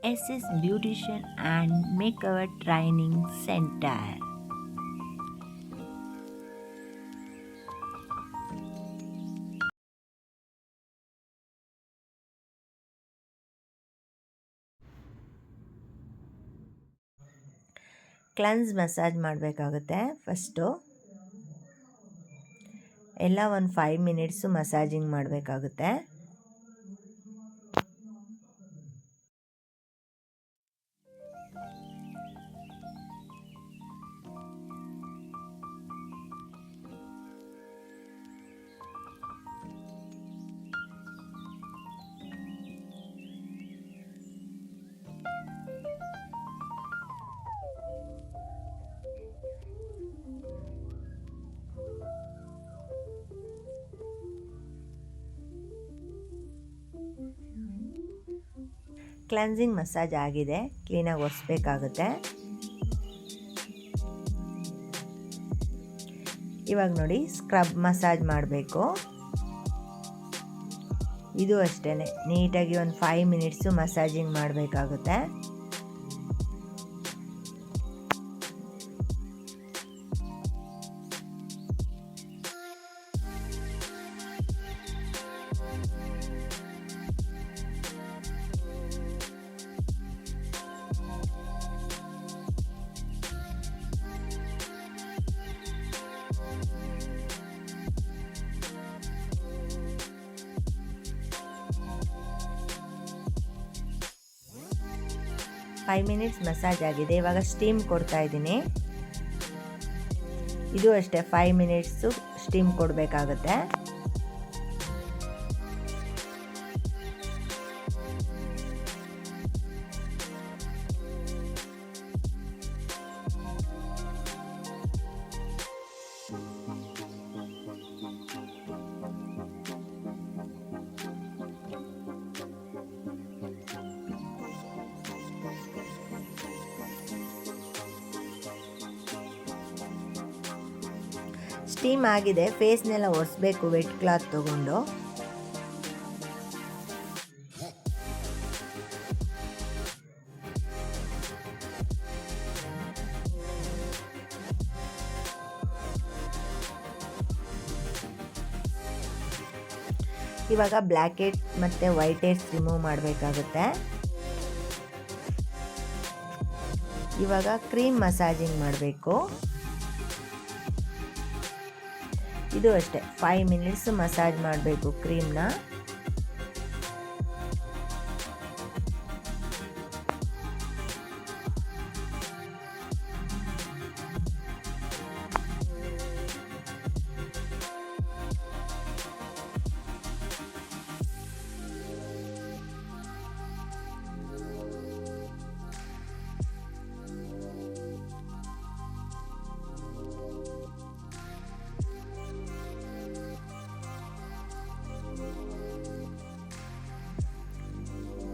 SS Beautician and Makeover Training Center. Cleanse massage ಮಾಡಬೇಕಾಗುತ್ತೆ. First ಎಲ್ಲ ಒಂದು 5 ಮಿನಿಟ್ಸು ಮಸಾಜಿಂಗ್ ಮಾಡಬೇಕಾಗುತ್ತೆ. ಕ್ಲೆನ್ಸಿಂಗ್ ಮಸಾಜ್ ಆಗಿದೆ, ಕ್ಲೀನಾಗಿ ಒರೆಸ್ಬೇಕಾಗುತ್ತೆ. ಇವಾಗ ನೋಡಿ ಸ್ಕ್ರಬ್ ಮಸಾಜ್ ಮಾಡಬೇಕು. ಇದು ಅಷ್ಟೇ, ನೀಟಾಗಿ ಒಂದು 5 ಮಿನಿಟ್ಸು ಮಸಾಜಿಂಗ್ ಮಾಡಬೇಕಾಗುತ್ತೆ. ಫೈವ್ ಮಿನಿಟ್ಸ್ ಮಸಾಜ್ ಆಗಿದೆ. ಇವಾಗ ಸ್ಟೀಮ್ ಕೊಡ್ತಾ ಇದ್ದೀನಿ. ಇದು ಅಷ್ಟೇ 5 ಮಿನಿಟ್ಸು ಸ್ಟೀಮ್ ಕೊಡಬೇಕಾಗುತ್ತೆ. ಸ್ಟೀಮ್ ಆಗಿದೆ, ಫೇಸ್ನೆಲ್ಲ ಒರೆಸ್ಬೇಕು ವೆಟ್ ಕ್ಲಾತ್ ತಗೊಂಡು. ಇವಾಗ ಬ್ಲ್ಯಾಕ್ ಹೆಡ್ ಮತ್ತು ವೈಟ್ ಹೆಡ್ಸ್ ರಿಮೂವ್ ಮಾಡಬೇಕಾಗುತ್ತೆ. ಇವಾಗ ಕ್ರೀಮ್ ಮಸಾಜಿಂಗ್ ಮಾಡಬೇಕು. ಇದು ಅಷ್ಟೇ 5 ಮಿನಿಟ್ಸ್ ಮಸಾಜ್ ಮಾಡಬೇಕು ಕ್ರೀಮ್ನ.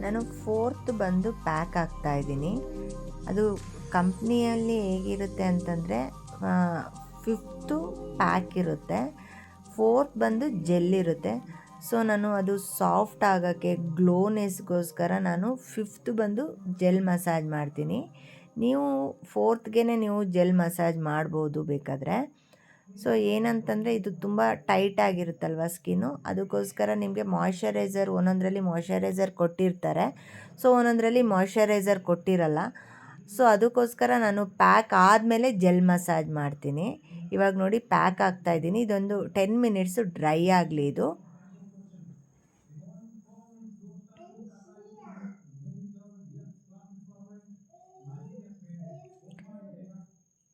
ನಾನು 4th ಬಂದು ಪ್ಯಾಕ್ ಆಗ್ತಾ ಇದ್ದೀನಿ. ಅದು ಕಂಪ್ನಿಯಲ್ಲಿ ಹೇಗಿರುತ್ತೆ ಅಂತಂದರೆ 5th ಪ್ಯಾಕ್ ಇರುತ್ತೆ, 4th ಬಂದು ಜೆಲ್ ಇರುತ್ತೆ. ಸೊ ನಾನು ಅದು ಸಾಫ್ಟ್ ಆಗೋಕ್ಕೆ ಗ್ಲೋನೆಸ್ಗೋಸ್ಕರ ನಾನು 5th ಬಂದು ಜೆಲ್ ಮಸಾಜ್ ಮಾಡ್ತೀನಿ. ನೀವು 4thಗೆ ನೀವು ಜೆಲ್ ಮಸಾಜ್ ಮಾಡ್ಬೋದು ಬೇಕಾದರೆ. ಸೊ ಏನಂತಂದರೆ ಇದು ತುಂಬ ಟೈಟ್ ಆಗಿರುತ್ತಲ್ವ ಸ್ಕಿನ್ನು, ಅದಕ್ಕೋಸ್ಕರ ನಿಮಗೆ ಮಾಯ್ಶ್ಚರೈಸರ್ ಒಂದೊಂದರಲ್ಲಿ ಮಾಯ್ಶ್ಚರೈಸರ್ ಕೊಟ್ಟಿರ್ತಾರೆ, ಸೊ ಒಂದೊಂದರಲ್ಲಿ ಮಾಯ್ಶ್ಚರೈಸರ್ ಕೊಟ್ಟಿರಲ್ಲ. ಸೊ ಅದಕ್ಕೋಸ್ಕರ ನಾನು ಪ್ಯಾಕ್ ಆದಮೇಲೆ ಜೆಲ್ ಮಸಾಜ್ ಮಾಡ್ತೀನಿ. ಇವಾಗ ನೋಡಿ ಪ್ಯಾಕ್ ಆಗ್ತಾಯಿದ್ದೀನಿ. ಇದೊಂದು 10 ಮಿನಿಟ್ಸು ಡ್ರೈ ಆಗಲಿ. ಇದು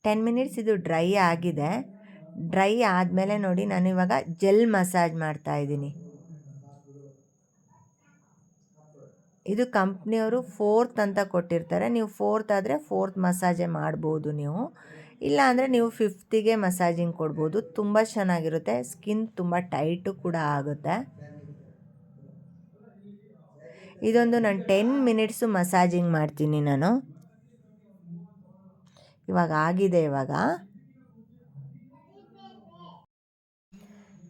10 ಮಿನಿಟ್ಸ್ ಇದು ಡ್ರೈ ಆಗಿದೆ. ಡ್ರೈ ಆದಮೇಲೆ ನೋಡಿ ನಾನು ಇವಾಗ ಜೆಲ್ ಮಸಾಜ್ ಮಾಡ್ತಾಯಿದ್ದೀನಿ. ಇದು ಕಂಪ್ನಿಯವರು 4th ಅಂತ ಕೊಟ್ಟಿರ್ತಾರೆ. ನೀವು 4th ಆದರೆ 4th ಮಸಾಜೇ ಮಾಡ್ಬೋದು ನೀವು, ಇಲ್ಲ ಅಂದರೆ ನೀವು 5thಗೆ ಮಸಾಜಿಂಗ್ ಕೊಡ್ಬೋದು. ತುಂಬ ಚೆನ್ನಾಗಿರುತ್ತೆ, ಸ್ಕಿನ್ ತುಂಬ ಟೈಟು ಕೂಡ ಆಗುತ್ತೆ. ಇದೊಂದು ನಾನು 10 ಮಿನಿಟ್ಸು ಮಸಾಜಿಂಗ್ ಮಾಡ್ತೀನಿ ನಾನು. ಇವಾಗ ಆಗಿದೆ. ಇವಾಗ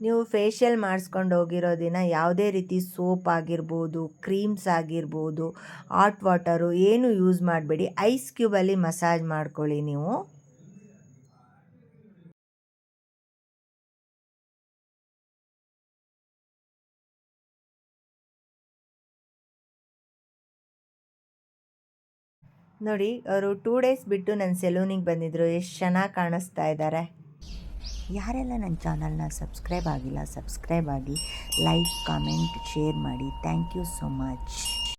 ನೀವು ಫೇಶಿಯಲ್ ಮಾಡಿಸ್ಕೊಂಡು ಹೋಗಿರೋ ದಿನ ಯಾವುದೇ ರೀತಿ ಸೋಪ್ ಆಗಿರ್ಬೋದು, ಕ್ರೀಮ್ಸ್ ಆಗಿರ್ಬೋದು, ಹಾಟ್ ವಾಟರು ಏನು ಯೂಸ್ ಮಾಡಬೇಡಿ. ಐಸ್ ಕ್ಯೂಬಲ್ಲಿ ಮಸಾಜ್ ಮಾಡ್ಕೊಳ್ಳಿ ನೀವು. ನೋಡಿ, ಅವರು 2 ಡೇಸ್ ಬಿಟ್ಟು ನನ್ನ ಸೆಲೂನಿಗೆ ಬಂದಿದ್ದರು. ಎಷ್ಟು ಚೆನ್ನಾಗಿ ಕಾಣಿಸ್ತಾ ಇದ್ದಾರೆ. ಯಾರೆಲ್ಲ ನನ್ನ ಚಾನಲ್ನ ಸಬ್ಸ್ಕ್ರೈಬ್ ಆಗಿಲ್ಲ, ಸಬ್ಸ್ಕ್ರೈಬ್ ಆಗಿ, ಲೈಕ್, ಕಾಮೆಂಟ್, ಶೇರ್ ಮಾಡಿ. Thank you so much.